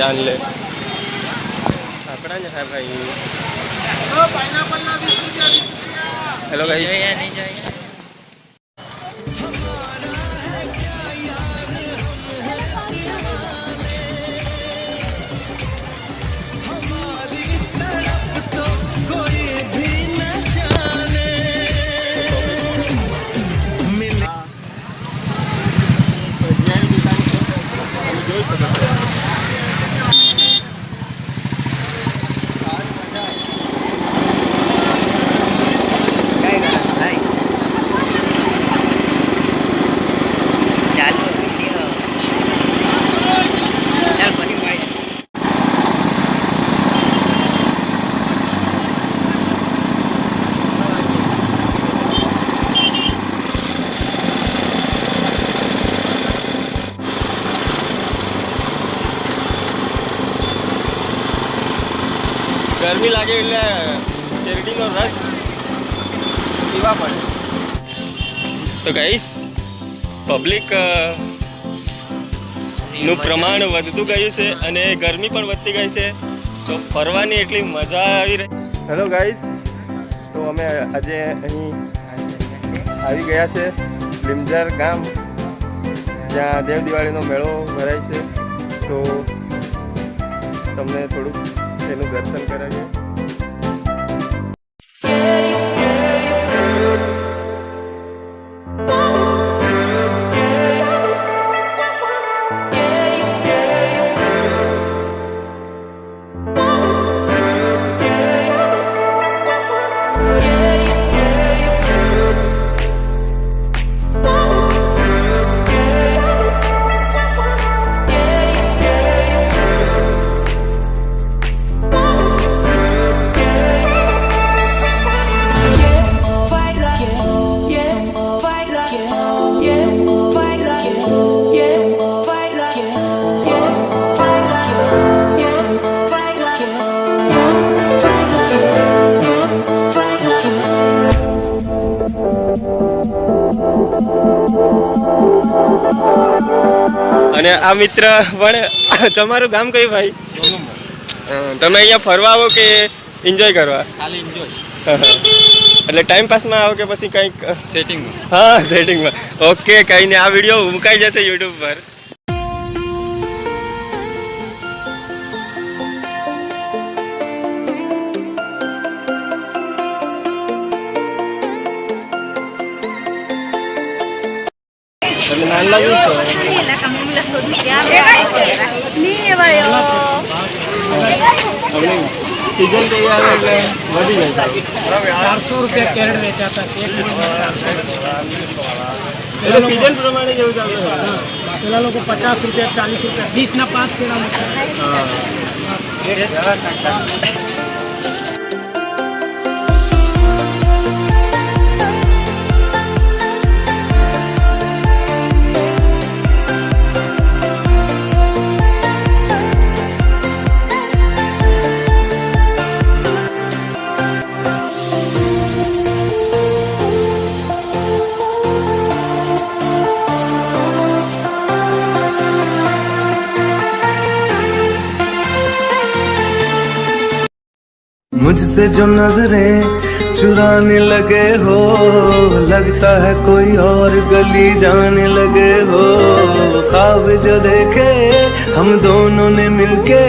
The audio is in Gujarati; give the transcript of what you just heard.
जान ले अपना है भाई। हेलो गाइस, नहीं जाएगा। गर्मी लागे એટલે શેરડીનો રસ પીવા પડે। તો ગાઈસ પબ્લિક નું પ્રમાણ વધતું ગયું છે અને ગરમી પણ વધતી ગઈ છે, તો ફરવાની એટલી મજા આવી રહી। હેલો ગાઈસ, તો અમે આજે અહીં આવી ગયા છે લીમઝર ગામ, જ્યાં દેવ દિવાળીનો મેળો ભરાય છે। તો તમને થોડુંક તેનું દર્શન કરાવીએ। અને આ મિત્ર પણ તમારું ગામ કયું ભાઈ? તમે અહીંયા ફરવા આવો કે એન્જોય કરવા? ખાલી એન્જોય એટલે ટાઈમ પાસમાં આવો કે પછી કંઈક સેટિંગમાં? હા, સેટિંગમાં। ઓકે, કંઈ નહીં, આ વિડીયો મુકાઈ જશે યુટ્યુબ પર। તમે નાના લાગો છો? सीजन के यार वधी जाता है। 400 रुपया कैरेट वेचाता है, 1 किलो में 400 रुपया। એટલે सीजन प्रमाणे જેવું ચાલે છે। પેલા લોકો 50 रुपया 40 रुपया 20 ના 5 કેળા મૂકે। मुझसे जो नजरें चुराने लगे हो, लगता है कोई और गली जाने लगे हो। ख्वाब जो देखे हम दोनों ने मिलके